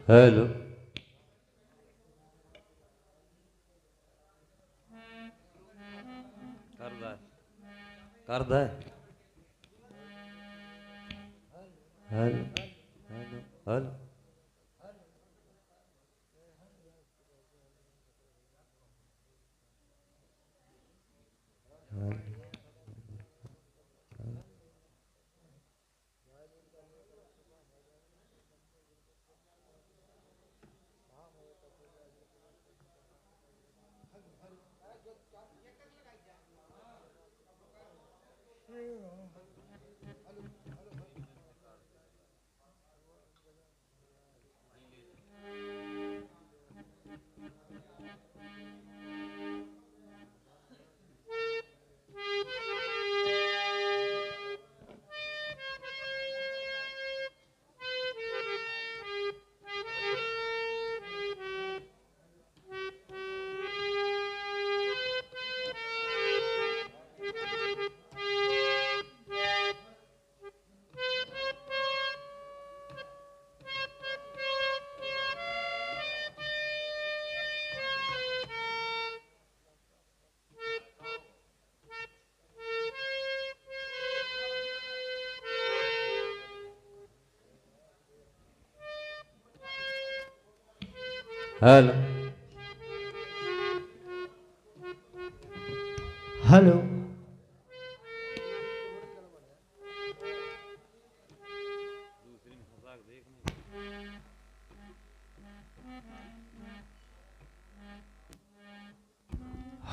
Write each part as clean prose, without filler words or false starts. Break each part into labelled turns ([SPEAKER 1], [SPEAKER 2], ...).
[SPEAKER 1] Hello करदा करदा hello hello hello hello
[SPEAKER 2] hello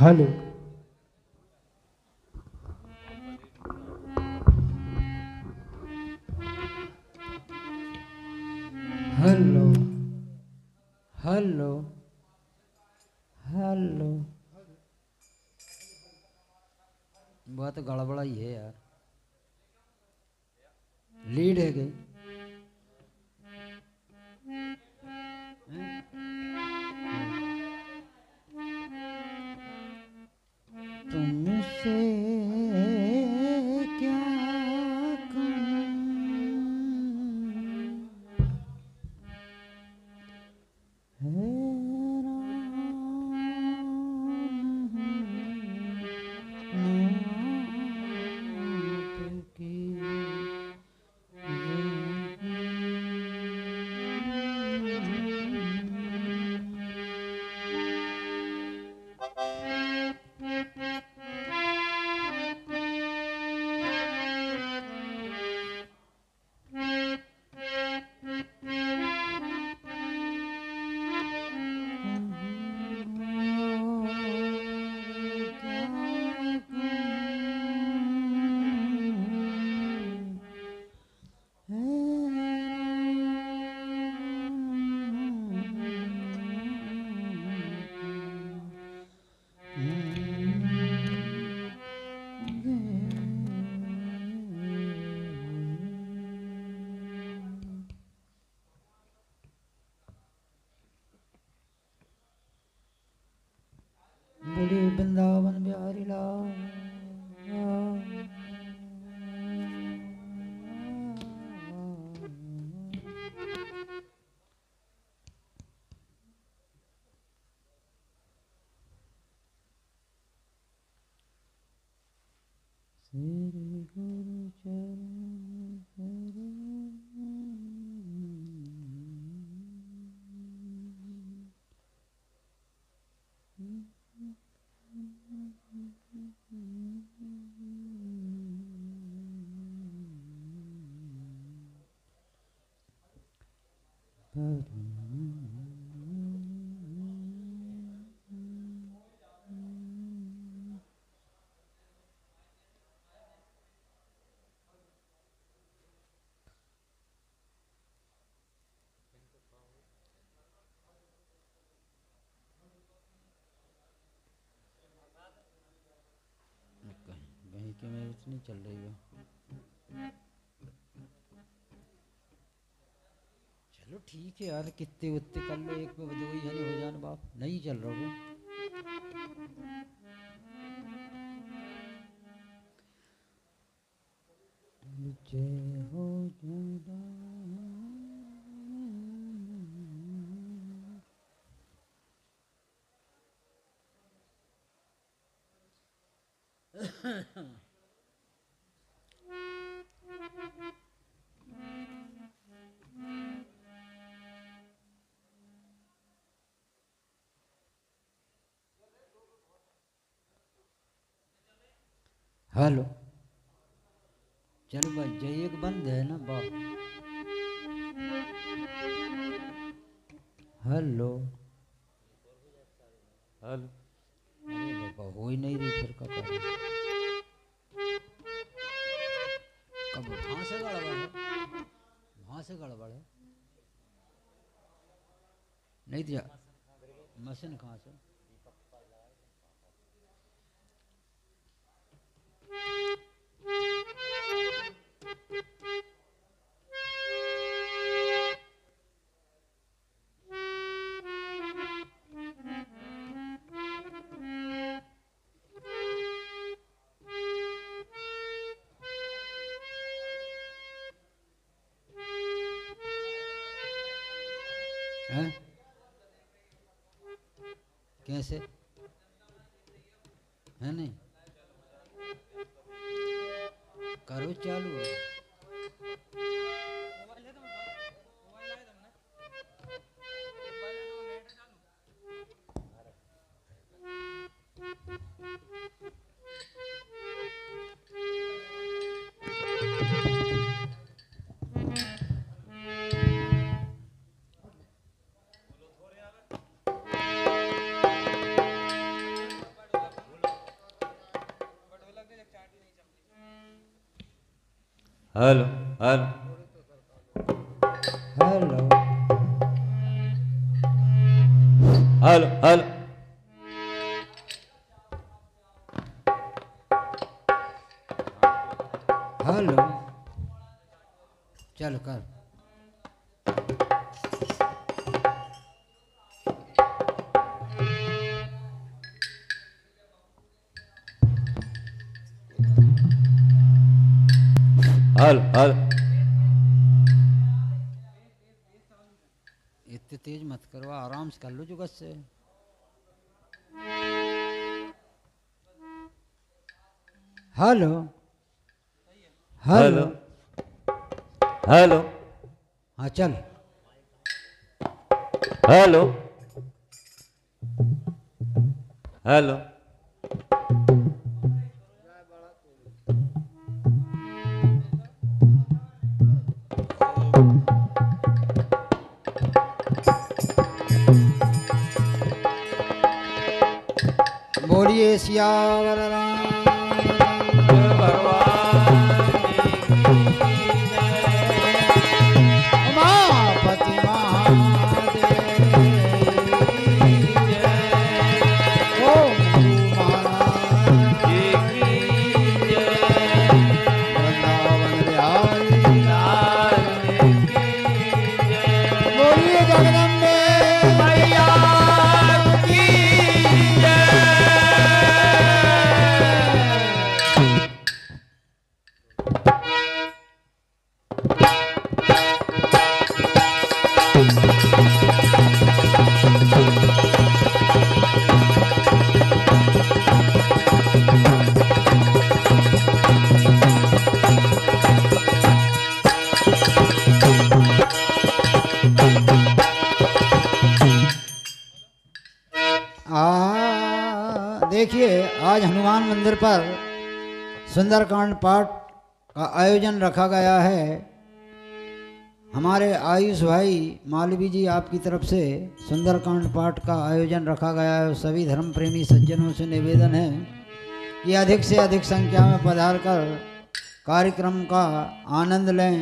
[SPEAKER 2] hello hello hello hello. बात गड़बड़ा ही है यार, लीड है गई। तुमसे क्या कहूं, बोले वृंदावन बिहारी लाल। श्री गुरु चरण कहीं के में इतनी चल रही है। चलो ठीक है यार, कितने उतने कर लो, एक में दो ही जने हो जाने बाप, नहीं चल रहा वो। जय हो हेलो, चलो भाई जय एक बंद है ना बाप। हेलो,
[SPEAKER 1] हेलो
[SPEAKER 2] अरे बाबा हो ही नहीं रही फिर का करें। कब वहाँ से गड़बड़ है, वहाँ से गड़बड़ है नहीं दिया मशीन कहाँ से। हैं कैसे है नहीं करो चालू।
[SPEAKER 1] Hello hello
[SPEAKER 2] hello
[SPEAKER 1] hello hello
[SPEAKER 2] hello चल कर।
[SPEAKER 1] हेलो हेलो
[SPEAKER 2] इतने तेज मत करो, आराम से कर लो जुगत से। हेलो
[SPEAKER 1] हेलो
[SPEAKER 2] हेलो
[SPEAKER 1] हेलो
[SPEAKER 2] हाँ चल।
[SPEAKER 1] हेलो हेलो
[SPEAKER 2] बोलिए सियावर उमापति महादेव ओम महाराज वृंदावन बिहारी बोलिए जगदम्बे मैया की देखिए आज हनुमान मंदिर पर सुंदरकांड पाठ का आयोजन रखा गया है। हमारे आयुष भाई मालवी जी आपकी तरफ से सुंदरकांड पाठ का आयोजन रखा गया है। सभी धर्म प्रेमी सज्जनों से निवेदन है कि अधिक से अधिक संख्या में पधार कर कार्यक्रम का आनंद लें।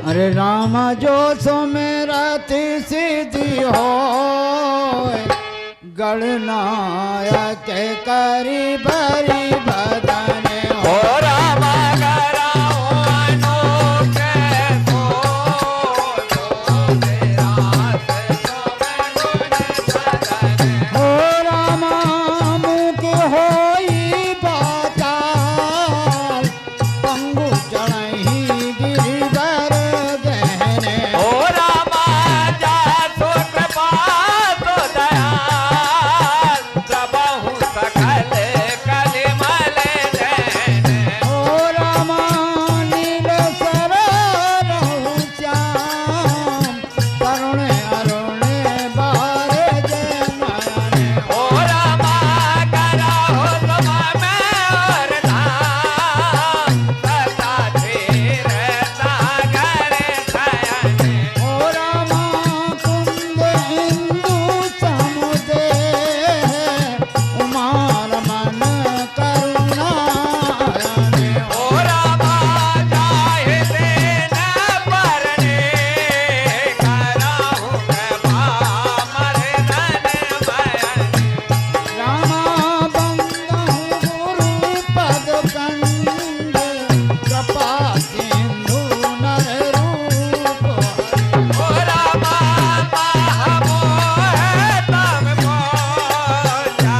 [SPEAKER 2] अरे राम जो सुमिरति सिद्धि हो गणनायक करी भरी बदन हो
[SPEAKER 3] राम कराओ अनोखे सो तेरा
[SPEAKER 2] हो राम मुख होई बाचाल पंगु चढ़ही गिरिवर गहने
[SPEAKER 3] ओ रामा जा सो कृपा तो दया सबहु सकल कलिमल जैने
[SPEAKER 2] हो राम नील सरोवर श्याम तरुण अरुण बार जय नयन
[SPEAKER 3] ओ रामा कराओ तुम में और धाम सदा धीर सागर शयन
[SPEAKER 2] हो राम कुंद हिंदू समुदे उमार मन करुणायन
[SPEAKER 3] ओ रामा जाहि देन परने कराहु कृपा मर्दन बयन
[SPEAKER 2] रामा बंदहु गुरु पद कंद कृपा सिंधु नर रूप
[SPEAKER 3] ओ रामा मोह तम मोचा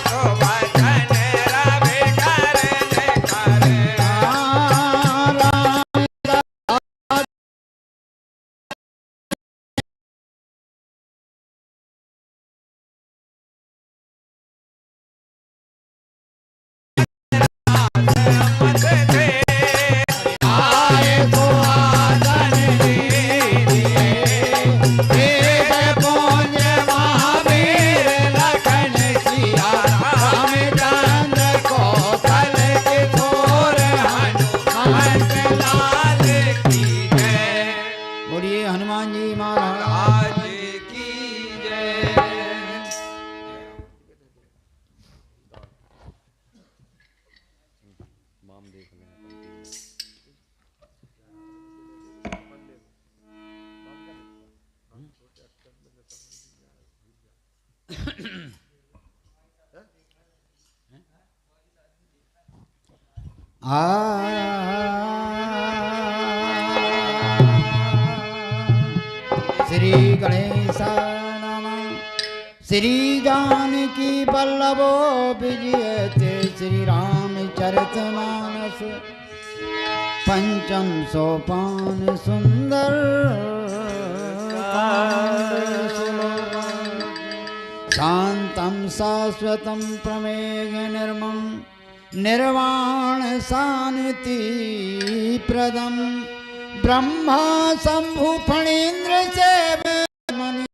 [SPEAKER 3] तो भजन रवि करने करे मत दे आए तो आदन दीजिए वेद पुंज महावीर लखन सिया रामचंद्र को कल के थोर हनुमान लाल की जय
[SPEAKER 2] बोलिए हनुमान जी महाराज
[SPEAKER 3] आज की जय
[SPEAKER 2] श्री गणेशाय नमः श्री जानकी वल्लभो विजयते श्री रामचरितमानस पंचम सोपान सुंदर कांड श्लोकम्। शांतं शाश्वतं प्रमेय निर्मम निर्वाण शांति प्रदम ब्रह्मा शंभु फणीन्द्र से मणि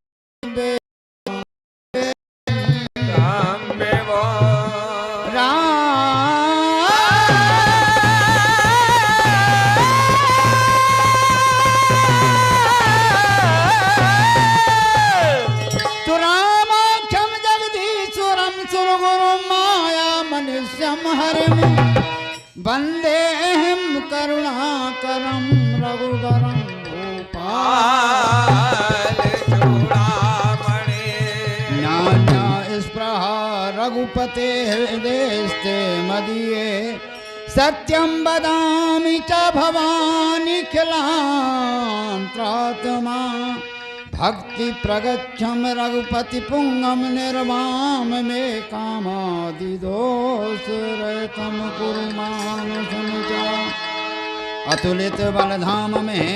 [SPEAKER 3] राम बेवो
[SPEAKER 2] तु रामाख्यम जगदीश्वरम सुरगुरुम माया मनुष्यम हरिम वंदेहम करुणाकरम रघुवरम भूपाल
[SPEAKER 3] चूड़ामणि
[SPEAKER 2] नान्या स्पृहा रघुपते हृदयस्ते मदीये सत्यं वदामि च भवानि खिलान्त्रात्मा भक्ति प्रगच्छम रघुपति पुंगम निर्वाम मे कामादिदोष रहितम कुरु मानसं च अतुलित बलधाम में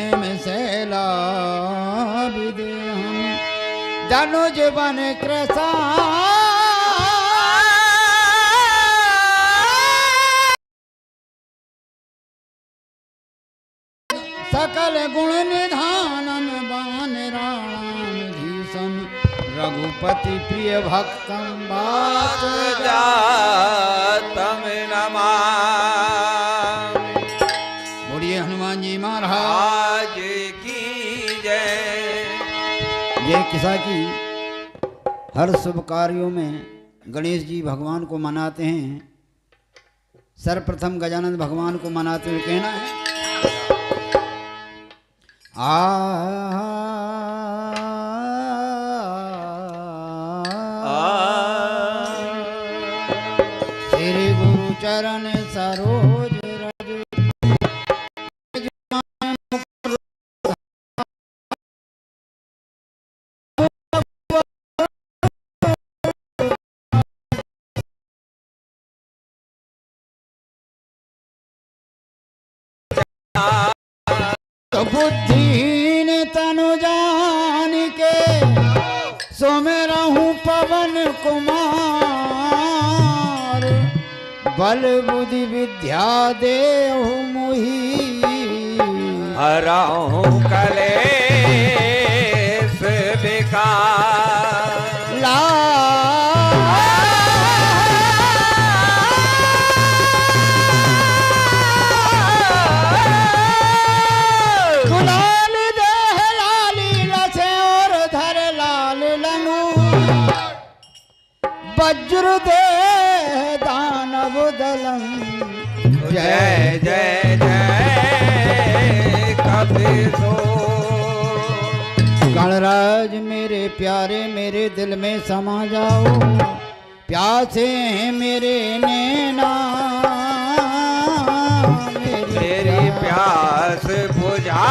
[SPEAKER 2] शैला विदेहम धनुज बन कृसा सकल गुण निधानन बान राम धीसम रघुपति प्रिय भक्तम बात
[SPEAKER 3] जातम नमामि
[SPEAKER 2] बोलिए हनुमान जी महाराज
[SPEAKER 3] आज की जय
[SPEAKER 2] ये किसा की हर शुभ कार्यों में गणेश जी भगवान को मनाते हैं। सर्वप्रथम गजानन भगवान को मनाते हुए कहना है श्री गुरु चरण सरोज रज बुद्धिहीन तनु जान के सो मैं रहूं पवन कुमार बल बुद्धि विद्या देहु मोही
[SPEAKER 3] हराऊं कलेश विकार
[SPEAKER 2] ला गुलाल देह लाली लसे और धर लाल लनु वज्र दे दानव दलम
[SPEAKER 3] जय जय जय कपीसो
[SPEAKER 2] गणराज मेरे प्यारे मेरे दिल में समा जाओ प्यासे हैं मेरे नैना
[SPEAKER 3] मेरी प्यास बुझा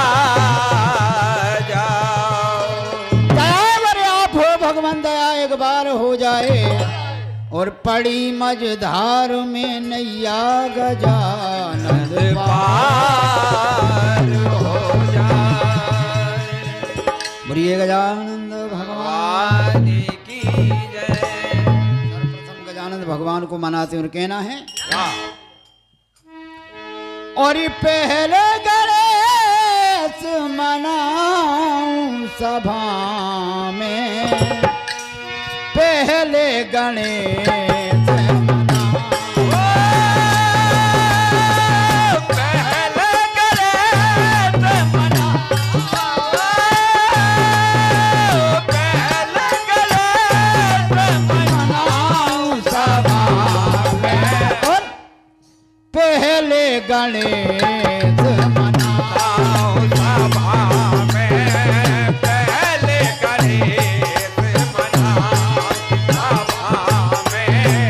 [SPEAKER 3] जाओ
[SPEAKER 2] दयावर आप हो भगवान दया एक बार हो जाए और पड़ी मझधार में नैया गजानंद
[SPEAKER 3] पार हो जाए
[SPEAKER 2] बोलिए गजानंद भगवान
[SPEAKER 3] भगवान की जय
[SPEAKER 2] सर्वप्रथम गजानंद भगवान को मनाते और कहना है और पहले गणेश मनाऊं सभा में पहले गणेश पहले गणेश
[SPEAKER 3] मनाओ सभा में पहले गणेश मनाओ सभा में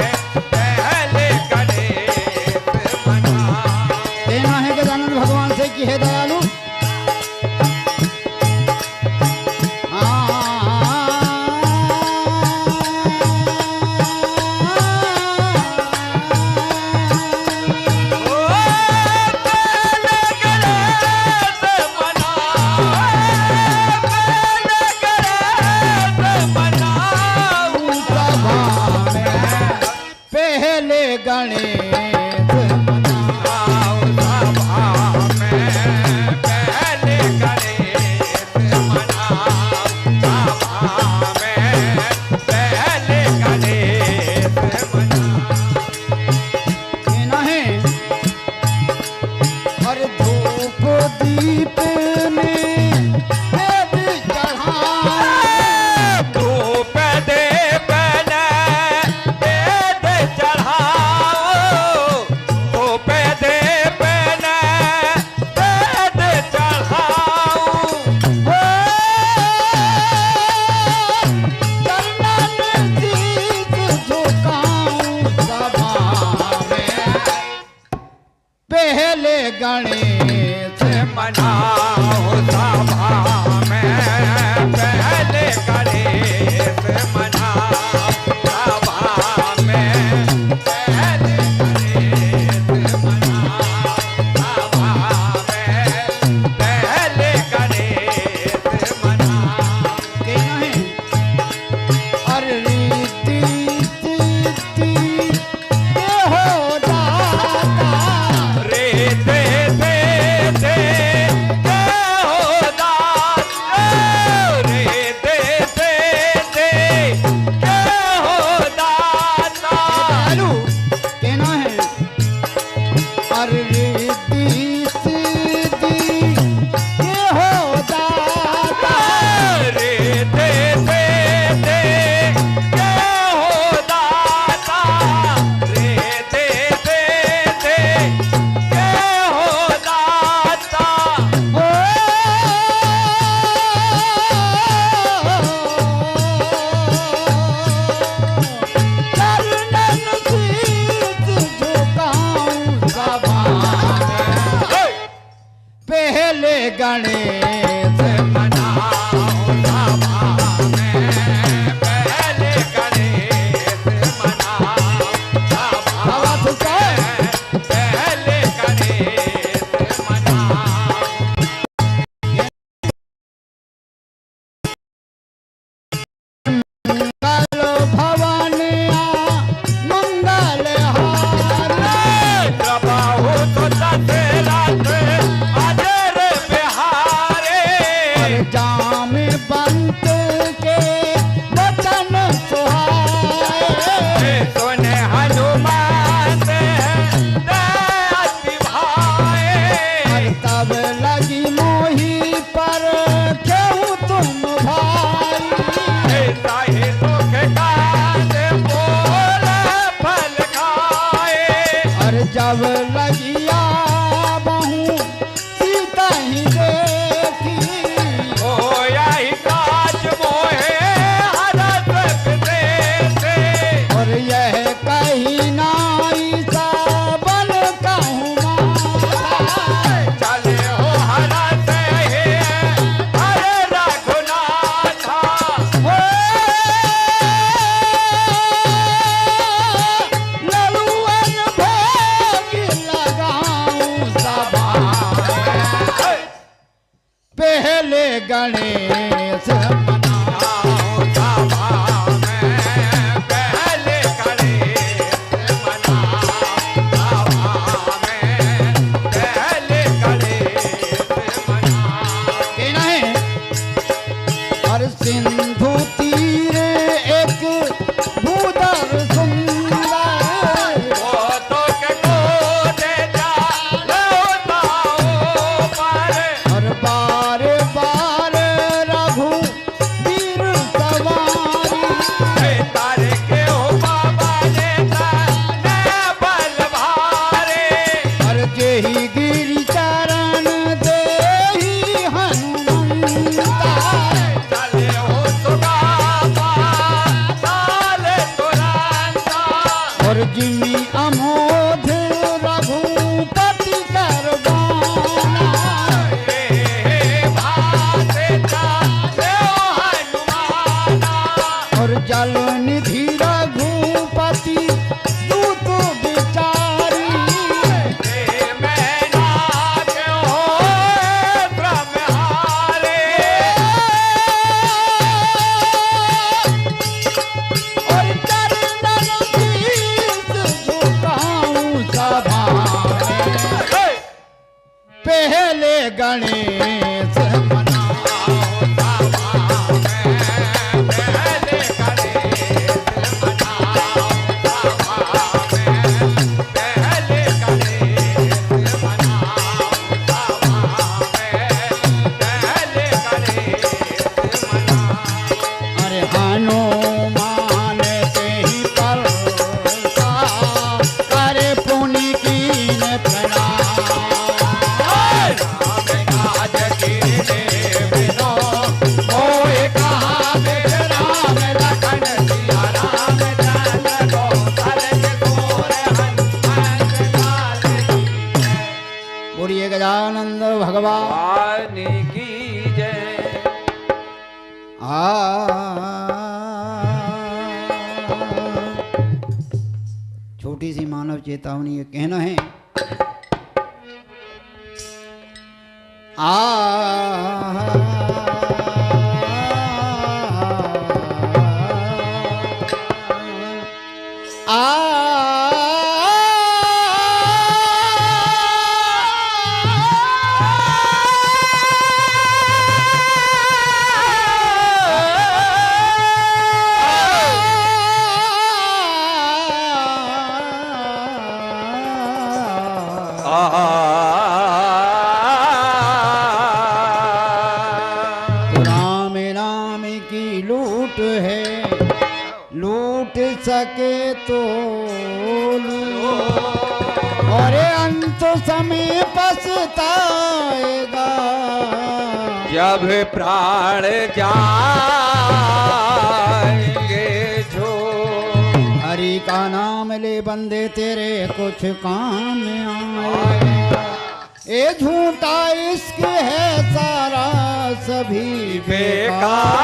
[SPEAKER 3] पहले गणेश मनाओ
[SPEAKER 2] कहना है गजानंद भगवान से कि हे दयालु पहले गणेश
[SPEAKER 3] मनाओ सभा में पहले गणेश मनाओ सभा में पहले गणेश मनाओ
[SPEAKER 2] कहना है और धूप दीप में भेद चढ़ाए
[SPEAKER 3] धूप दे पहले भेद चढ़ाओ धूप दे पहले भेद चढ़ाओ
[SPEAKER 2] चरणन शीश झुकाऊं सभा में पहले गणेश
[SPEAKER 3] मनाओ सभा में पहले गणेश मनाओ सभा में पहले गणेश मनाओ सभा में पहले गणेश मनाओ
[SPEAKER 2] कहना है और रीति सिद्धि हो दाता
[SPEAKER 3] रे दे दे दे
[SPEAKER 4] गणेश
[SPEAKER 3] मनाओ सभा में, पहले गणेश मनाओ सभा में, पहले गणेश मनाओ।
[SPEAKER 4] मंगल भवन मंगल हारे
[SPEAKER 3] प्रभाऊ तो दशरथ अजर बिहारे,
[SPEAKER 4] जाम बंत के वचन सुहाए
[SPEAKER 3] सुने हनुमान दयाति भाए,
[SPEAKER 4] तब लगी मोही पर क्यों तुम भाई
[SPEAKER 3] साहि दुख काज बोल फल खाए,
[SPEAKER 4] और जब लगिया बहू सीता ही देखी
[SPEAKER 3] होया ही काज मोहे हरत विदेशे,
[SPEAKER 4] और यह कही नाई साबन कहूँ माता
[SPEAKER 3] चले हो हरत हे हरे रघुनाथा,
[SPEAKER 4] ललुअन भोग लगाऊं सभा पहले गणेश
[SPEAKER 3] मनाओ सभा में, पहले गणेश मनाओ सभा में, पहले गणेश मनाओ।
[SPEAKER 4] के नहीं और सिंधु तीरे एक भूदर सुंदर
[SPEAKER 3] वो तो के कोने जा लौटाओ पर,
[SPEAKER 4] और बार बार रघु वीर सवारी
[SPEAKER 3] तारे के हो बाबा ने तने बल भारे,
[SPEAKER 4] और जेहि गिरि चरण देहि हनुमंता
[SPEAKER 3] चले हो सुगामा लाल तुरंता,
[SPEAKER 4] और जिमि अमोध रघुपति करवाना
[SPEAKER 3] हे भाते चले हो हनुमाना,
[SPEAKER 4] और जल निधि रघुपति दूत बिचारी
[SPEAKER 3] हे मैना के हो ब्रह्महारे,
[SPEAKER 4] और चरणन शीस झुकाऊं सभा में पहले गणेश मनाओ
[SPEAKER 3] सभा में, पहले गणेश मनाओ सभा में, पहले गणेश मनाओ सभा में, पहले गणेश मनाओ।
[SPEAKER 4] अरे हनुमान ते ही परसा करे पुनि कीन प्रणाम
[SPEAKER 3] राम काज कीने बिनो मोहि कहा बिन राम लखन सिया रामचंद्र को सलन घोर हनुमत काल की जय।
[SPEAKER 4] बोलिए गजानंद भगवान
[SPEAKER 3] की जय।
[SPEAKER 2] छोटी सी मानव चेतावनी ये कहना है राम राम की लूट है, लूट सके तो लो, और अंत समय पछताएगा
[SPEAKER 3] जब प्राण जाएंगे जो।
[SPEAKER 2] हरि का नाम ले बंदे तेरे कुछ काम आए।
[SPEAKER 4] ये झूठा इश्क है सारा सभी बेकार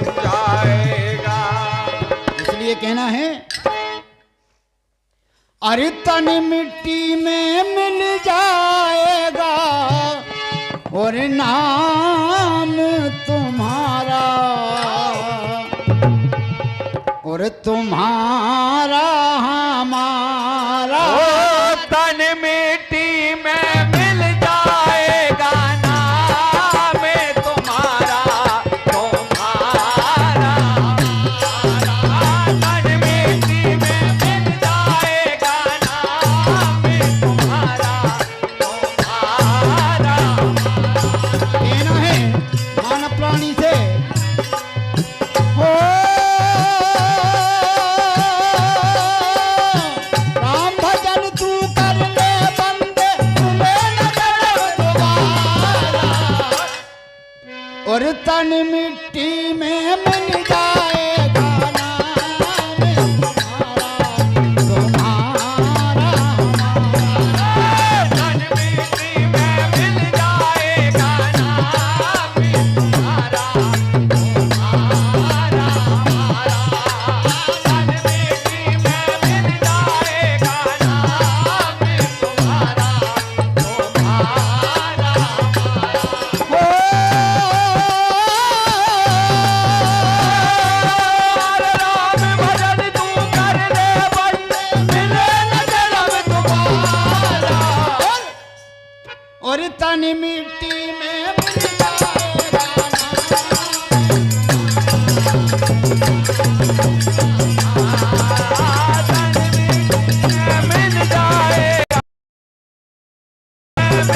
[SPEAKER 3] बेकार जाएगा।
[SPEAKER 4] इसलिए कहना है अरे तन मिट्टी में मिल जाएगा और नाम तुम्हारा और तुम्हारा हमारा
[SPEAKER 3] ओ तन मिट्टी में मिल जाएगा नाम तुम्हारा तुम्हारा तन मिट्टी में मिल जाएगा नाम तुम्हारा तुम्हारा।
[SPEAKER 4] कहना है मानव प्राणी से हो राम भजन तू कर ले बंदे तुम्हें न जन्म दोबारा और तन मिट्टी में मिल जाएगा नाम तुम्हारा
[SPEAKER 3] तन मिट्टी में मिल जाएगा नाम तुम्हारा तुम्हारा तन मिट्टी में मिल जाएगा नाम तुम्हारा राम भजन तू कर ले बंदे मिले न जन्म तुम्हारा।
[SPEAKER 4] और तन मिट्टी में मिल जाएगा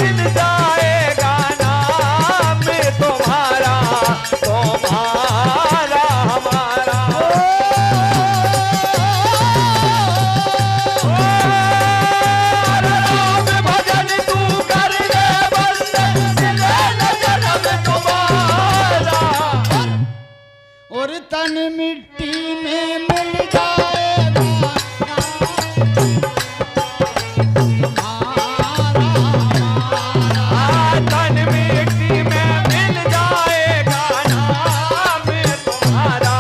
[SPEAKER 3] मिल जाएगा नाम तुम्हारा तुम्हारा हमारा। राम भजन तू कर ले बंदे मिले न जन्म तुम्हारा।
[SPEAKER 4] और तन मिट्टी में मिल जाएगा
[SPEAKER 3] तन मिट्टी में मिल जाएगा नाम तुम्हारा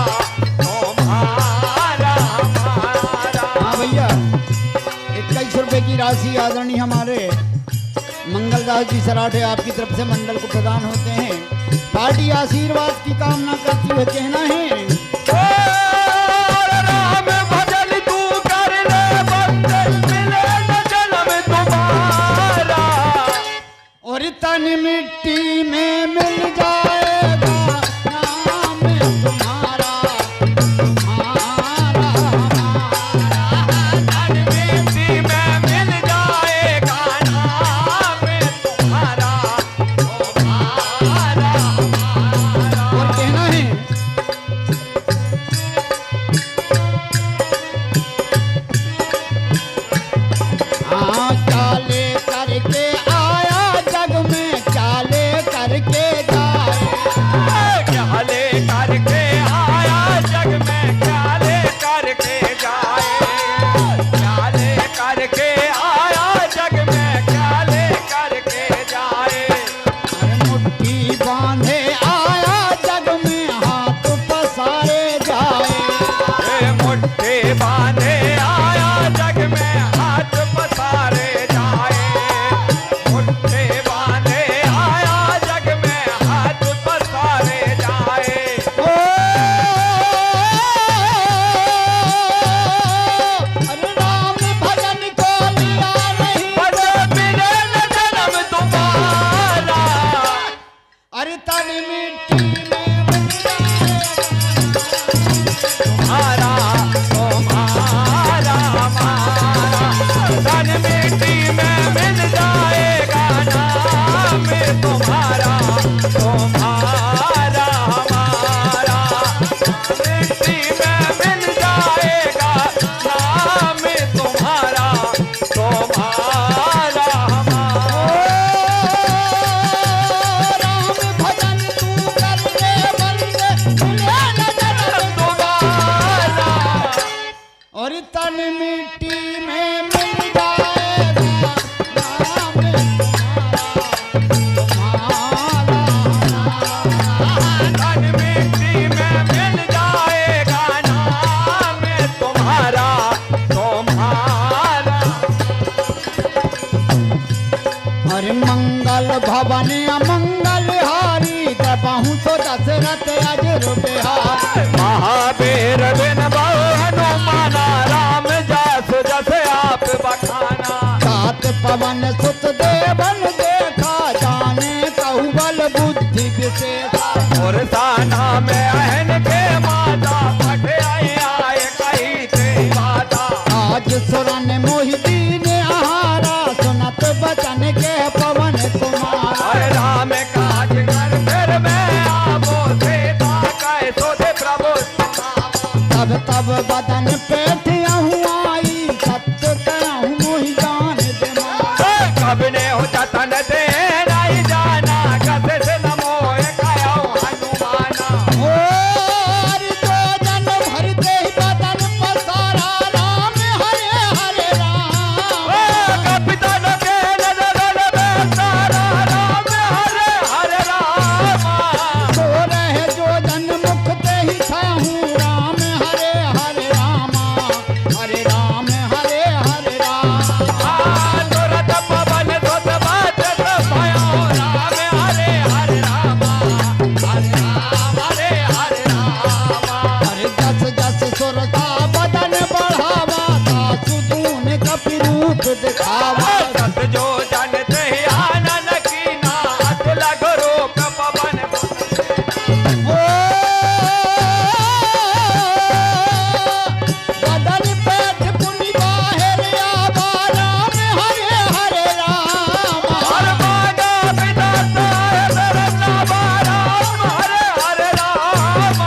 [SPEAKER 3] तुम्हारा हमारा।
[SPEAKER 4] हाँ भैया 21 रुपए की राशि आदरणीय हमारे मंगलदास जी सराठे आपकी तरफ से मंडल को प्रदान होते हैं। पार्टी आशीर्वाद की कामना करती हुए कहना है
[SPEAKER 3] राम भजन तू कर ले बंदे मिले न जन्म तुम्हारा।
[SPEAKER 4] और तन मिट्टी में मिल जाएगा नाम तुम्हारा तुम्हारा
[SPEAKER 3] तन मिट्टी में मिल जाएगा नाम तुम्हारा तुम्हारा।
[SPEAKER 4] और कहना है हाँ चाले करके आया जग में चाले करके जाए अरे मंगल भवन अमंगल हारी दबाहू तो दशरथ अजर बिहार
[SPEAKER 3] महावीर बिन बहु हनुमाना राम जस जस आप बखाना
[SPEAKER 4] सात पवन सुत देवन देखा जाने कहु बल बुद्धि विशेषा
[SPEAKER 3] और साना में अहन के माता पठ आई आए कही ते माता
[SPEAKER 4] आज सुरन मोहिती ने आहारा सुनत बचन के पवन कुमार
[SPEAKER 3] और राम काज कर फिर मैं आवो सीता कहे सो दे प्रभु
[SPEAKER 4] तब तब बदन पे आई सत्य कहूँ मोहि जान दे
[SPEAKER 3] कब ने हो जतन दे नहीं जाना कसे से नमो कहो हनुमाना
[SPEAKER 4] ओ हरि जो जन भरते ही बदन पसारा राम हरे हरे राम
[SPEAKER 3] कपितान के नजर में सारा राम हरे हरे राम
[SPEAKER 4] तो रहे जो जन मुख ते ही खाहूँ राम हरे हरे राम हरे राम हरे हरे राम
[SPEAKER 3] तुरत पवन सुत बात भयो राम हरे हरे राम हरे राम हरे हरे राम
[SPEAKER 4] हरे जस जस सुर का बदन बढ़ावा दासु दून कपि रूप दिखावा
[SPEAKER 3] सत जो जानते आनन की नाथ लग रूप पवन
[SPEAKER 4] ओ बदन पेट पुनि बाहर आवा राम हरे हरे राम
[SPEAKER 3] और मागा पिता साहेब रत्ना राम हरे हरे राम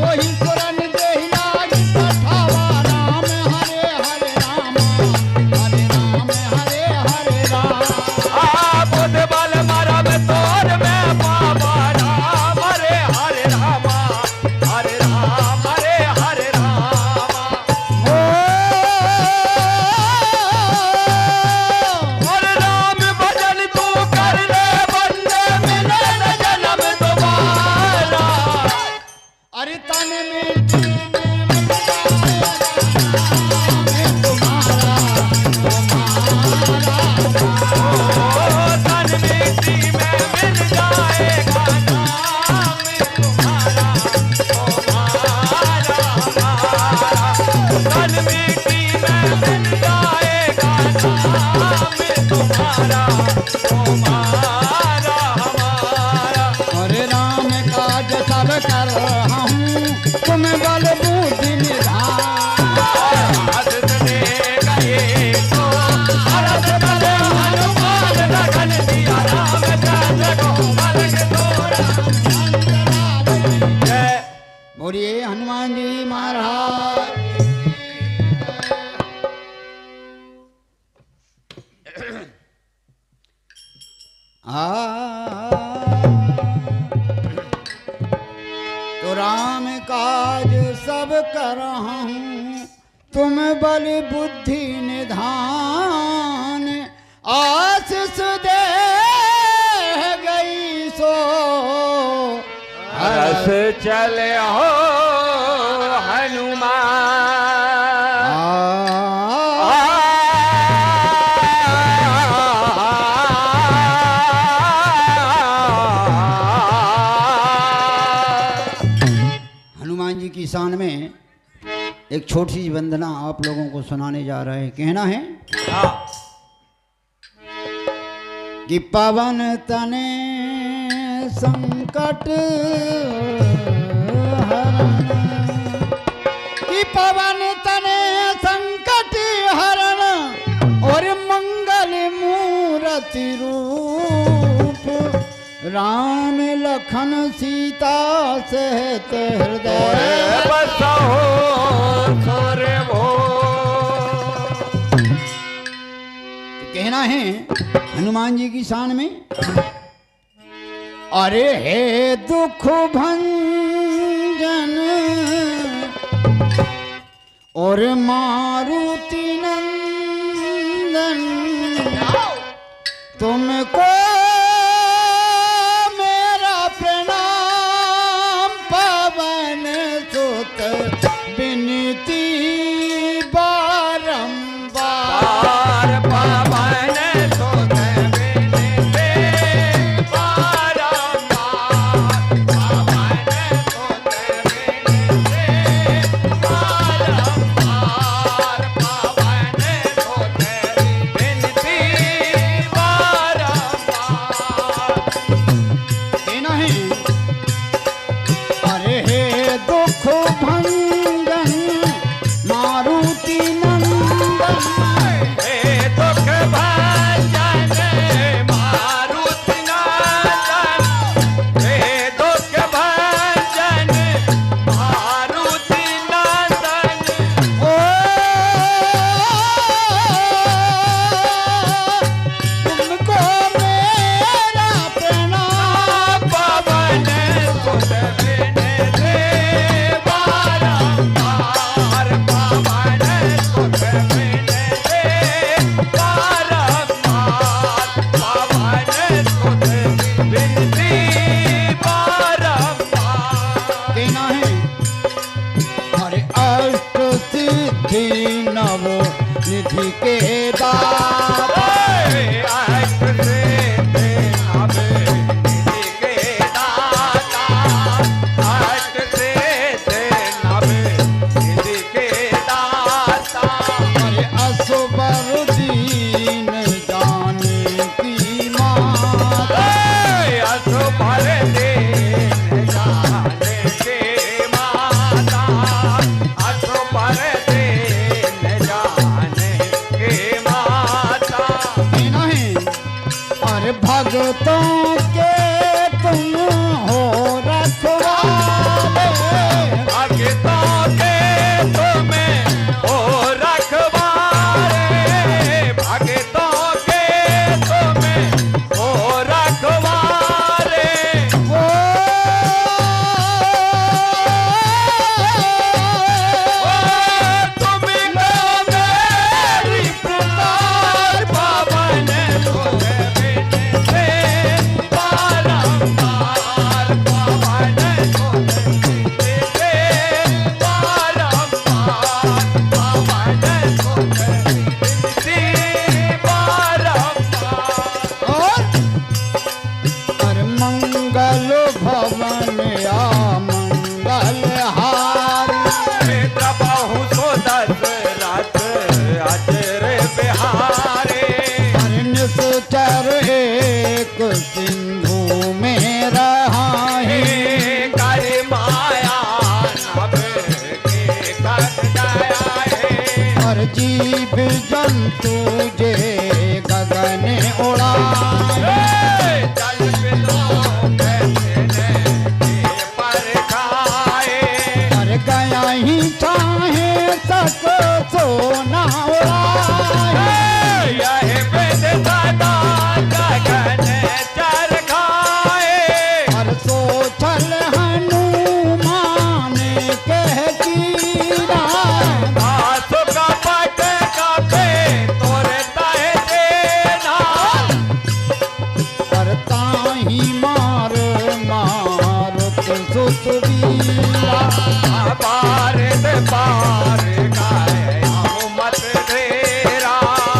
[SPEAKER 4] वही सुरन देहि लागी पठावा राम हरे हरे राम हरे राम हरे हरे राम
[SPEAKER 3] बुध बल मरब तोर में पावा राम हरे हरे राम हरे राम हरे हरे राम
[SPEAKER 4] ओ
[SPEAKER 3] और राम भजन तू कर ले बंदे मिले न जन्म दोबारा
[SPEAKER 4] अरे तन में तुम्हारा
[SPEAKER 3] ओ तन मिट्टी में मिल जाएगा नाम तुम्हारा हमारा तन मिट्टी में मिल जाएगा नाम तुम्हारा हमारा
[SPEAKER 4] अरे राम काज सब कर हूँ तुम बल बुद्धि निधान
[SPEAKER 3] हर्ष दे गए तो हर्ष करे हनुमान लगन दिया राम जय गोपाल के तोरा जय
[SPEAKER 4] बोलिए हनुमान जी महाराज तो राम काज सब करहूँ तुम बल बुद्धि निधान आशीष दे गई सो
[SPEAKER 3] हर्ष चले हो
[SPEAKER 2] हनुमान जी की शान में एक छोटी सी वंदना आप लोगों को सुनाने जा रहे हैं। कहना है कि पवन तने संकट हरण कि पवन तने संकट हरण और मंगल मूर्ति रूप राम लखन सीता सहित हृदय कहना है हनुमान जी की शान में अरे हे दुख भंजन और मारुति नंदन तुमको मेरा प्रणाम पवन सुत विनती बारंबार
[SPEAKER 3] पवन सुत
[SPEAKER 4] अरे भगतों के तुम हो रखवाले,
[SPEAKER 3] भगतों के तुम्हें हो रखवारे, भगतों के तुम्हें हो रखवारे।
[SPEAKER 4] वो
[SPEAKER 3] तुम मेरी पुकार पावन तुझे बिनते बारंबार, पावन तुझे बिनते बारंबार, पावन तुझे बिनते बारंबार।
[SPEAKER 4] और अरे मंगल भवन आ मंगल हारी,
[SPEAKER 3] प्रभु सो दशरथ अजर बिहारे।
[SPEAKER 4] अरे निश्चर एक सिंधु में रहाहे,
[SPEAKER 3] कर माया नभ के कर गया है।
[SPEAKER 4] और जीव जंतु जे गगन उड़ाए,
[SPEAKER 3] जल बिलोक देने के पर खाए।
[SPEAKER 4] अरे गया ही चाहे तक सोना उड़ाए,
[SPEAKER 3] यह वेद सदा गगन चर खाए।
[SPEAKER 4] और सोचल हनुमान कह कीरा,
[SPEAKER 3] आसु का पट का पे तोरे ताहे देना।
[SPEAKER 4] और ताही मार मारुत सुत वीरा,
[SPEAKER 3] पार दे पार गाए मत देरा।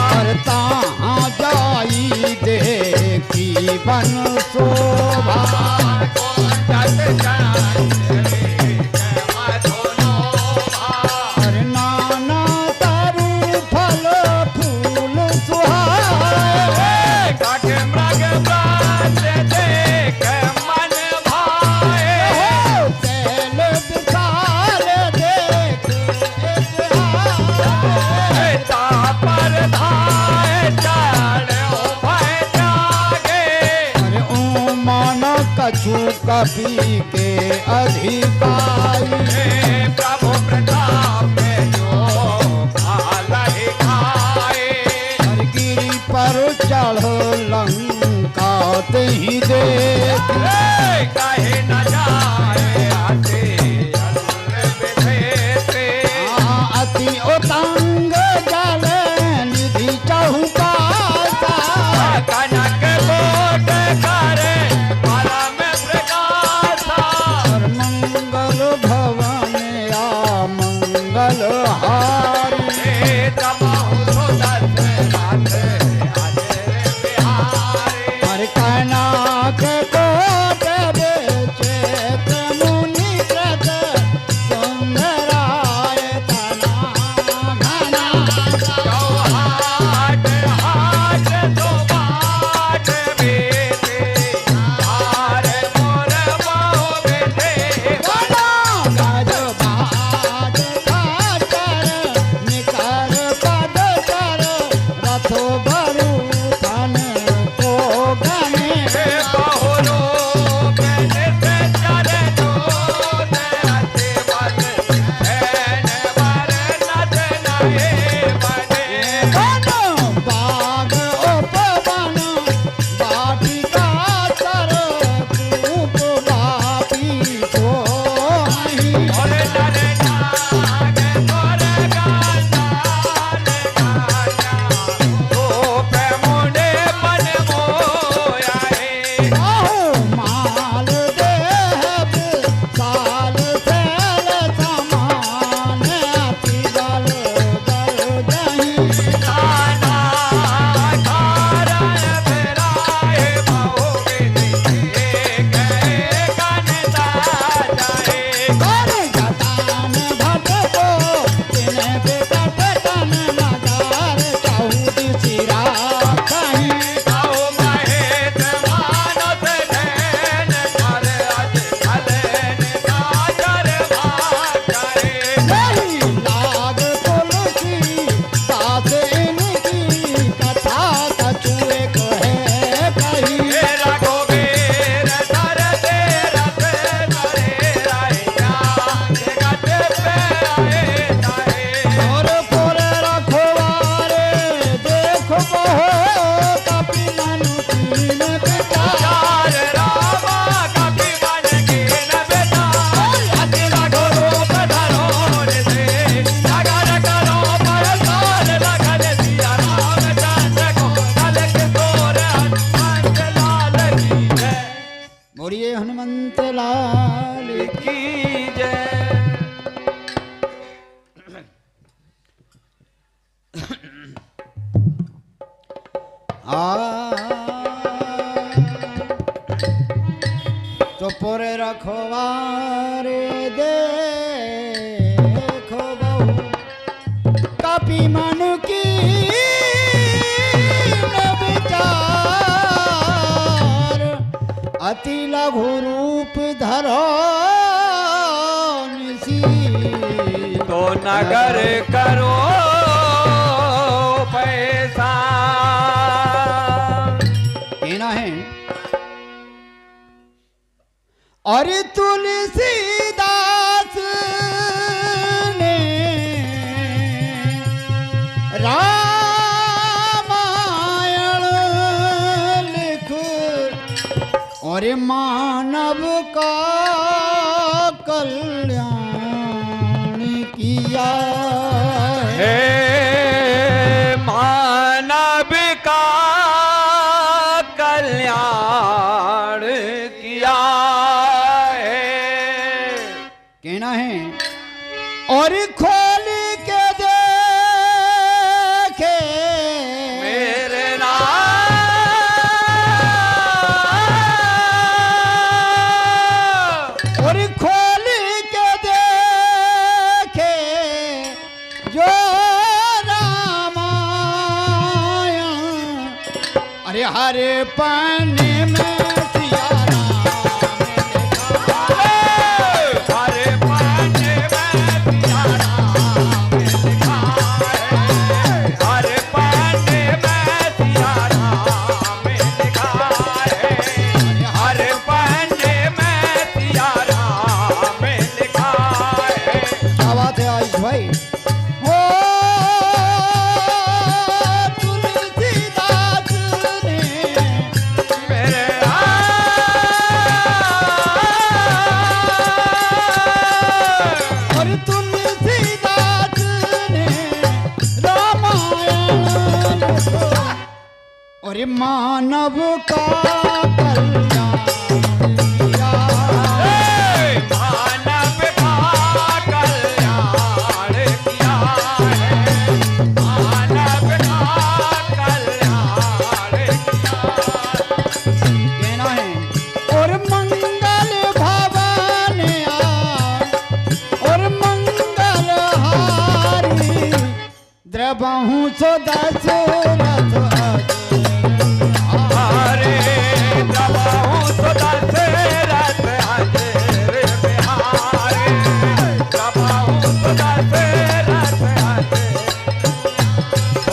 [SPEAKER 4] और ताहाँ जाई देखी बन शोभा,
[SPEAKER 3] जट चंचले के मधुनोभा।
[SPEAKER 4] और नाना तरु फल फूल सुहाए,
[SPEAKER 3] काट मृग प्राण देख मन भाए।
[SPEAKER 4] शैल विशाल देख इतिहास,
[SPEAKER 3] तापर धाए चढ़ो भय जागे।
[SPEAKER 4] अरे ओ मन कछु कपि के अधिकारी,
[SPEAKER 3] प्रभु प्रताप जो काल ही खाए।
[SPEAKER 4] हर गिरी पर चढ़ लंका ही देख,
[SPEAKER 3] कहे न जाए आते अनुर विभेते।
[SPEAKER 4] अति उतंग जल निधि चहुपासा,
[SPEAKER 3] कनक कोट करे परम प्रकाशा।
[SPEAKER 4] और मंगल भवन आ मंगल हारी,
[SPEAKER 3] तमाहु सो दशरथ अजर बिहारे।
[SPEAKER 4] हर कहना के कोट बेचे पुर रखवारे देखो बहु कपि मन की विचार अति लघु रूप धरो निसी
[SPEAKER 3] तो नगर करो पैसा।
[SPEAKER 4] कहना है और तुलसीदास ने रामायण लिख और मानव का कल्याण किया
[SPEAKER 3] हे मानव का कल्याण किया है।
[SPEAKER 4] कहना है और खोल के देखे
[SPEAKER 3] मेरे नाम
[SPEAKER 4] और खोल के देखे जो रामायण अरे हरे पन्ने में सिया राम
[SPEAKER 3] हरे पाने में सिया राम लिखा है। हरे पाने में सिया राम लिखा है। हरे पाने में सिया राम लिखा है।
[SPEAKER 4] क्या बात है आयुष भाई हो तुलसीदास ने
[SPEAKER 3] मेरे
[SPEAKER 4] और तुलसीदास ने रामायण लिखो और मानव का कल्याण किया
[SPEAKER 3] मानव का कल्याण किया है। मानव का कल्याण किया।
[SPEAKER 4] कहना है और मंगल भवन और मंगल हारी द्रवहु सो दशरथ
[SPEAKER 3] हरे प्रभु सदा दशरथ हाजिर बिहारे। प्रभु सदा दशरथ हाजिर। ओ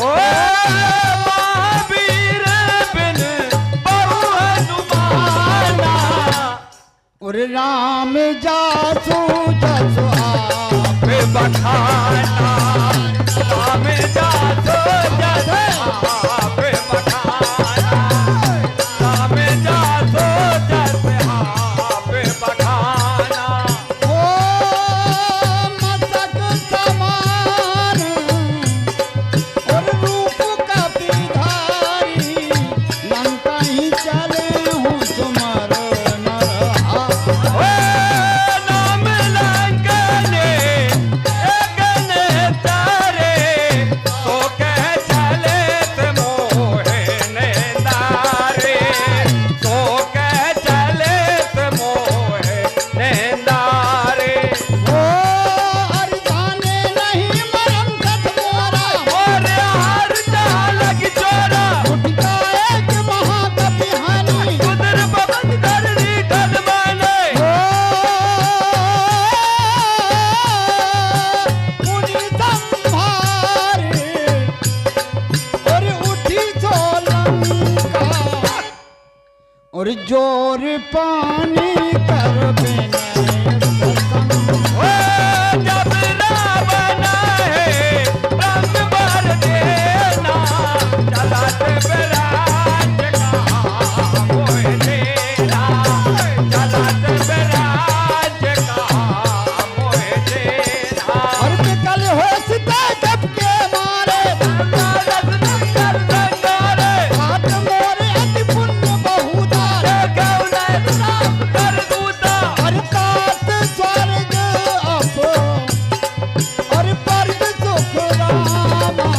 [SPEAKER 3] महावीर बिन बहु हनुमाना।
[SPEAKER 4] और राम जासु जसु आप
[SPEAKER 3] बखाना राम जासो जस आप बखाना। राम जासो जस आप बखाना।
[SPEAKER 4] ओ मस्तक समान और रूप का पिधारी लंका ही चले हूँ तुम्हारो नरहा
[SPEAKER 3] ओ नाम लंकने गगन तारे। तो कह चले ते मोहे नेंदारे। तो कह चले ते मोहे नेंदारे।
[SPEAKER 4] ओ अरदाने नहीं मरम सत मोरा
[SPEAKER 3] मोरे हार चालक चोरा।
[SPEAKER 4] उठता एक महाकवि हानि
[SPEAKER 3] कुदर बबन धरनी ढल माने।
[SPEAKER 4] मुनि संभारे और उठी सोलंका और जोर पानी कर बिनय प्रसंग।
[SPEAKER 3] ओ जब रावण है रंग भर देना। चलत बिराज कहाँ मोह तेरा। चलत बिराज कहाँ मोह तेरा।
[SPEAKER 4] और विकल होसते जब के मारे
[SPEAKER 3] नारद नंदन संगारे।
[SPEAKER 4] हाथ मोरे अति पुण्य बहुदार
[SPEAKER 3] गौनर राम कर दूता।
[SPEAKER 4] और तात स्वर्ग अप और स्वर्ग सुख रामा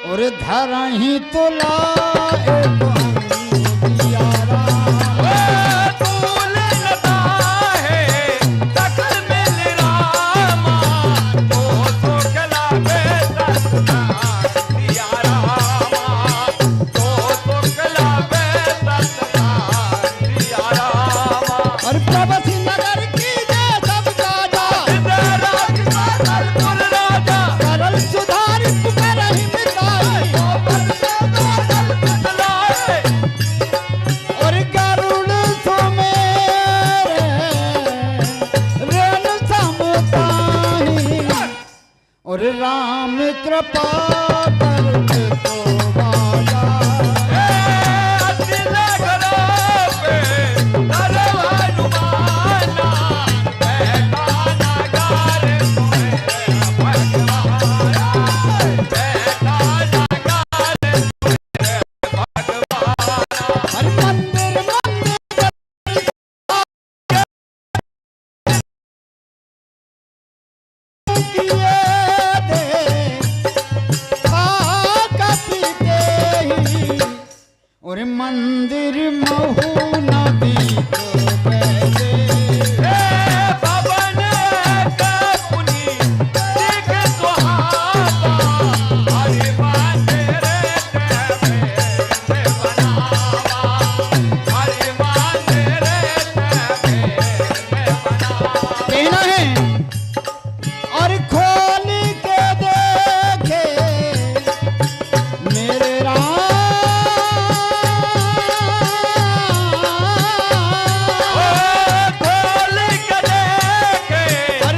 [SPEAKER 4] और धरहि तुला एक अंगिया राम।
[SPEAKER 3] ओ तूल
[SPEAKER 4] कृपा करके तो बाजा
[SPEAKER 3] दिल घरों पे दरवा नुमाना बैठा नगार मेरे भगवाना बैठा नगार मेरे भगवाना
[SPEAKER 4] हर मंदिर मंदिर किए दे खाकती देही और मंदिर महू नदी को बैठे
[SPEAKER 3] पवन का पुनी दिख सुहावा हरि तेरे तेरे बनावा हरि तेरे तेरे बनावा
[SPEAKER 4] कहना है और खोल के देखे मेरे
[SPEAKER 3] खोल के देखे
[SPEAKER 4] और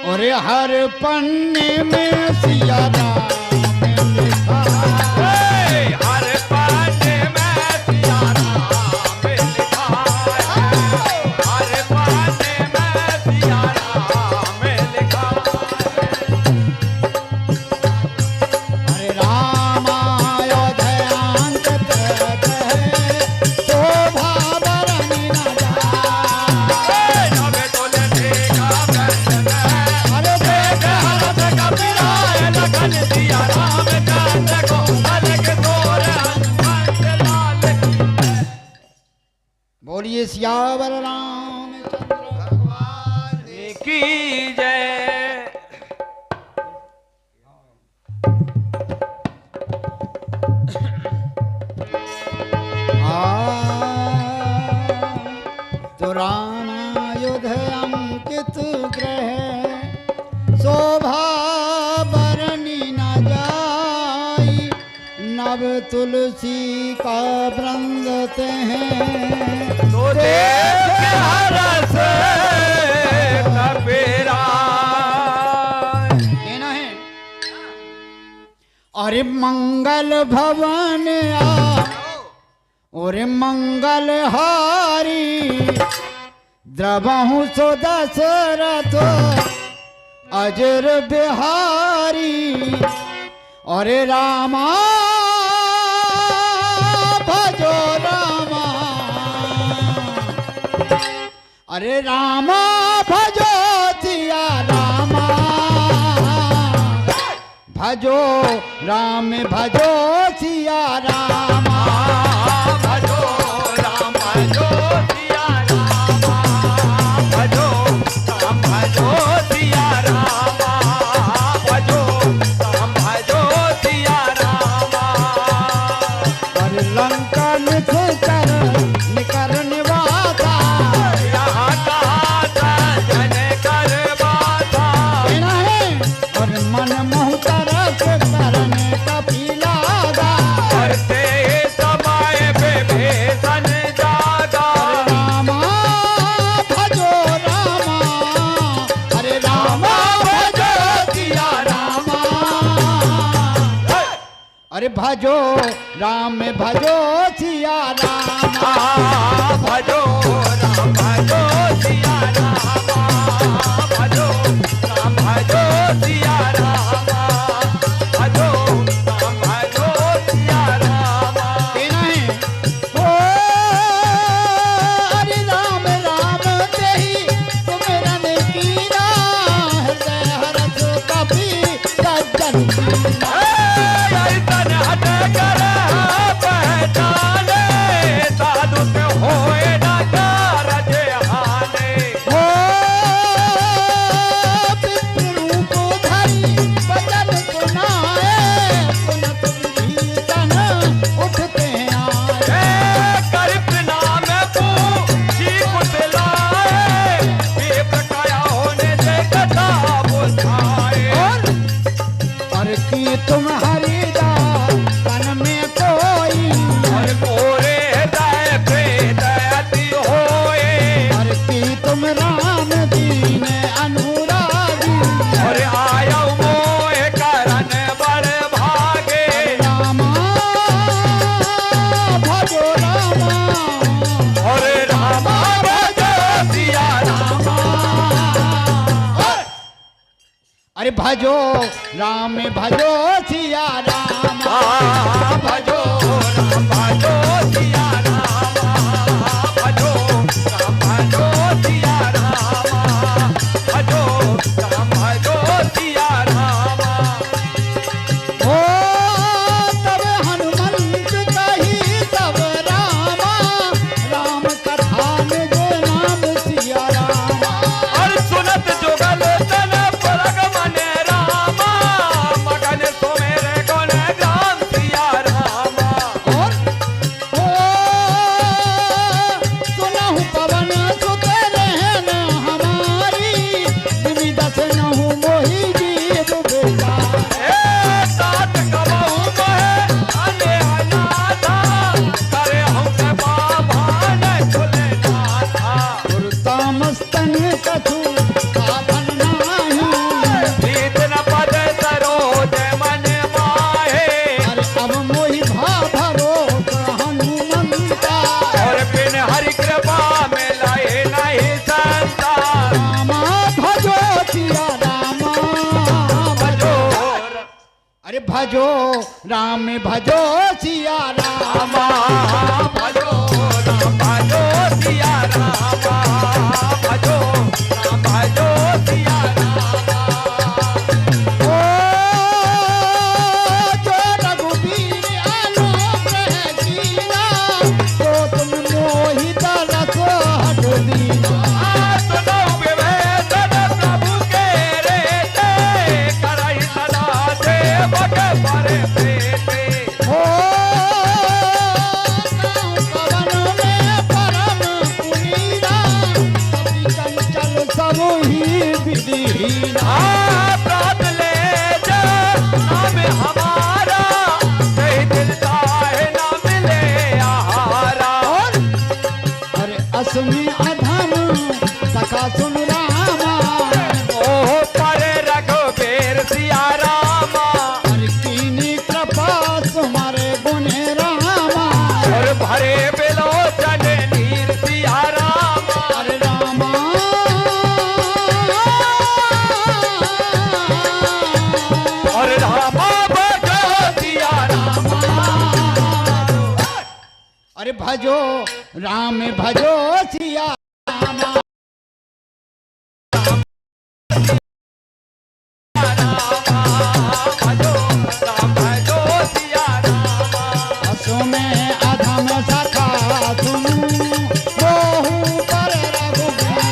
[SPEAKER 4] और हर पन्ने में सिया राम लिखा
[SPEAKER 3] हर पाने में सिया राम लिखा हर पाने में सिया राम लिखा
[SPEAKER 4] हरे राम अयोध्यांत शोभा बरनी न जाए
[SPEAKER 3] नवे तोले देखा कंचन
[SPEAKER 4] अरे देख
[SPEAKER 3] हाथ कपिराय लखन सिया राम चंद को अलग तोर हनुमान लाल
[SPEAKER 4] बोलिए सियावर रामचंद्र भगवान
[SPEAKER 3] की जय
[SPEAKER 4] तो रामायुध अंकित ग्रह शोभा बरनी न जाई नव तुलसी का वृंदते हैं
[SPEAKER 3] तो देख हरस कबीरा
[SPEAKER 4] कहना है अरे मंगल भवन आ और मंगल हारी द्रवहु सो दशरथ अजर बिहारी और रामा भजो रामा अरे रामा भजो सिया रामा भजो राम भजो सिया रामा
[SPEAKER 3] भजो राम भजो सिया रामा भजो राम भजो सिया रामा भजो राम भजो सिया रामा
[SPEAKER 4] और लंका निकर निवासा
[SPEAKER 3] यहाँ का जन कर बाधा
[SPEAKER 4] कहना है और मन मोह तरफ करने का पीलागा
[SPEAKER 3] करते समय पे भेसन जागा
[SPEAKER 4] रामा भजो रामा अरे रामा भजो सिया रामा अरे भजो राम भजो सिया रामा
[SPEAKER 3] भजो राम भजो सिया रामा भजो राम भजो सिया रामा भजो राम भजो सिया रामा
[SPEAKER 4] कहना है ओ हरि राम राम तेहि सुमिरन कीना हृदय हरस कपि सज्जन कीना
[SPEAKER 3] तन हट कर पहचाने साधु से होए ना कारज हाने
[SPEAKER 4] ओ पितृ रूप धरि अरे भजो राम भजो सिया राम,
[SPEAKER 3] भजो राम भजो सिया राम, भजो राम भजो सिया राम, भजो राम भजो सिया राम।
[SPEAKER 4] ओ तब हनुमंत कही तब रामा, राम कथा में जो नाम सिया रामा।
[SPEAKER 3] और सुनत जुगल तन पलक मने रामा, मगन तो मेरे गुण गान सिया रामा।
[SPEAKER 4] और ओ सुनहु पवन सुत रहन हमारी, विविधस नहु मोहि जीव बेचारी।
[SPEAKER 3] ए तात कबहू महे अने अनाथा, करे हमसे बाबा न खुले नाथा।
[SPEAKER 4] तामस्तन कछु साधन नाही,
[SPEAKER 3] प्रीत न पद सरोज मन माहे,
[SPEAKER 4] अरे अब मोहि भाभरो हनुमंता।
[SPEAKER 3] और बिन हरि कृपा में लाए नहीं संता।
[SPEAKER 4] रामा भजो सिया रामा, भजो अरे भजो राम भजो सिया रामा।
[SPEAKER 3] भजो राम भजो सिया रामा, भजो राम भजो सिया रामा।
[SPEAKER 4] ओ जो रघुबीर आलोक है कीना, तो तुम मोहि तरस हट दीना।
[SPEAKER 3] सुनो विवेचन प्रभु के रेते, करहि सदा सेवक पर प्रीति।
[SPEAKER 4] ओ पवन में परम पुनीरा, कपि चंचल सब ही विधिहीना।
[SPEAKER 3] प्रात ले जा नाम हमारा, कहीं दिल चाहे ना मिले आहारा।
[SPEAKER 4] अरे असमी अधम सखा सुन रामा,
[SPEAKER 3] ओह पर रघुबीर सिया रामा,
[SPEAKER 4] अरे कीनी कृपा तुम्हारे गुणे रामा।
[SPEAKER 3] और भरे बिलोचन नीर सिया रामा।
[SPEAKER 4] अरे रामा
[SPEAKER 3] और रामा भजो सिया रामा।
[SPEAKER 4] अरे भजो राम भजो सिया रामा।
[SPEAKER 3] भजो राम भजो सिया रामा।
[SPEAKER 4] असो में अधम सखा तुम, मोहु पर रघुबीर।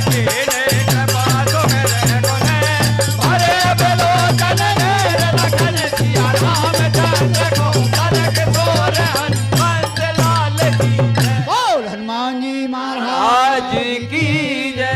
[SPEAKER 3] कीने कृपा तुम्हें गुने, भरे बिलोचन नीर लखन सिया राम चंद्र को कनक तोर हनुमंत लाल की जय।
[SPEAKER 4] बोल हनुमान जी महाराज
[SPEAKER 3] आज की जय।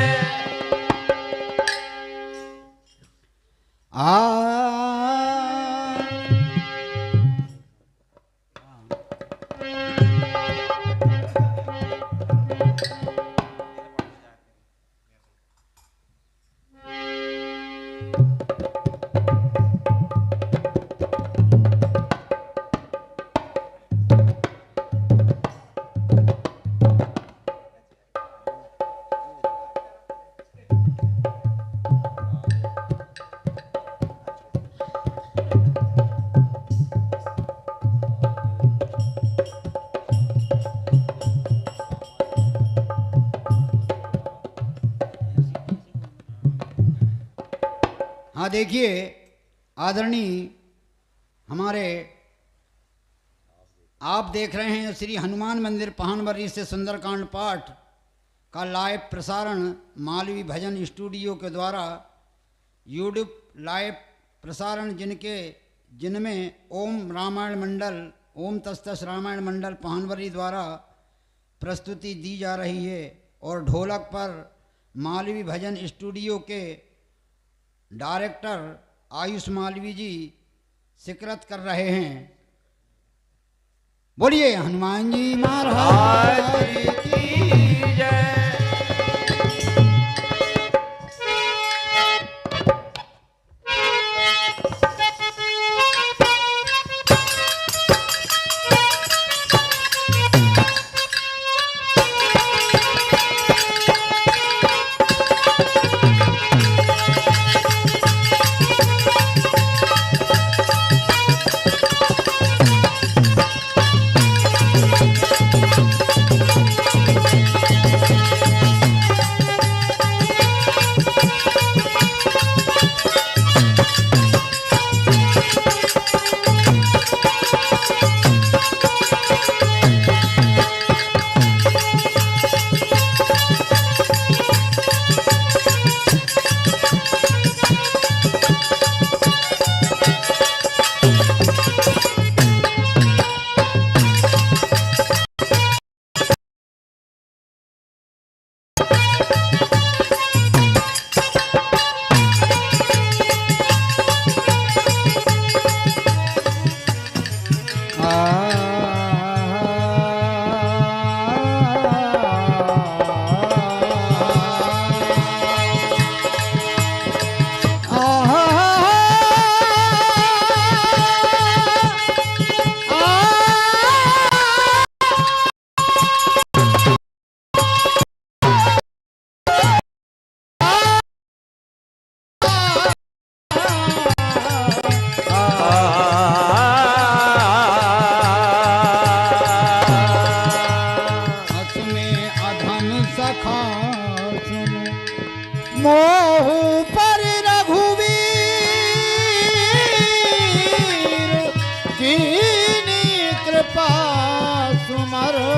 [SPEAKER 2] हाँ देखिए आदरणीय हमारे आप देख रहे हैं श्री हनुमान मंदिर पहानबर्री से सुंदरकांड पाठ का लाइव प्रसारण मालवी भजन स्टूडियो के द्वारा यूट्यूब लाइव प्रसारण जिनमें ओम रामायण मंडल ओम तस्तस रामायण मंडल पहानबर्री द्वारा प्रस्तुति दी जा रही है और ढोलक पर मालवी भजन स्टूडियो के डायरेक्टर आयुष मालवी जी शिकरत कर रहे हैं। बोलिए हनुमान जी महाराज
[SPEAKER 3] की जय।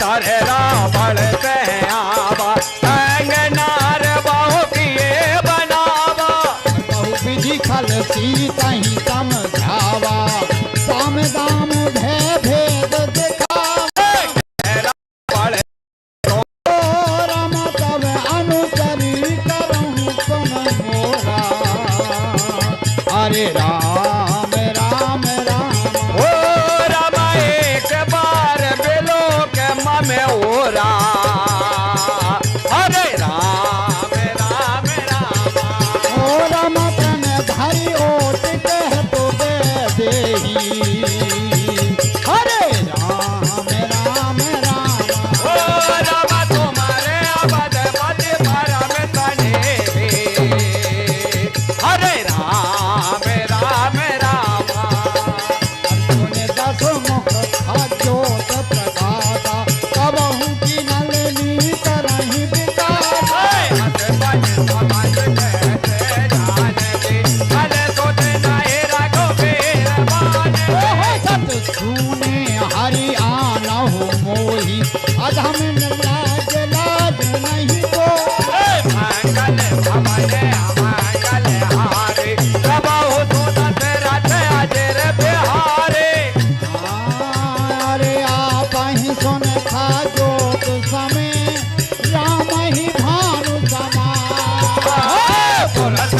[SPEAKER 3] तारे रावण से आवा कंगनार बहु किए बनावा
[SPEAKER 4] बहु विधि खल सीता ही समझावा साम दाम भय भेद दिखावा
[SPEAKER 3] रावण
[SPEAKER 4] राम तब अनुचरी करहूँ तुम मोरा हरे राम राम राम
[SPEAKER 3] ओ राम एक बार बिलो के ममे ओरा हरे राम राम राम
[SPEAKER 4] ओ राम तन भाई ओट कह तो देही हरे राम राम राम
[SPEAKER 3] ओ राम तुम्हारे अवध पद परम तने हरे राम राम राम
[SPEAKER 4] तूने दस मुख जोत प्रदाता कबहू की नलनी करही बिताता
[SPEAKER 3] हथ बन समझ कैसे जानते भले सोते नाहे राघो बेर माने
[SPEAKER 4] सत सुने हरि आनहु मोही अधम लाज लाज नहीं को
[SPEAKER 3] मंगल भवन अमंगल हारे प्रभु सुनत रथ अजर बिहारे
[SPEAKER 4] अरे आप ही सुन खा जोत समय राम ही भानु समा
[SPEAKER 3] तुरंत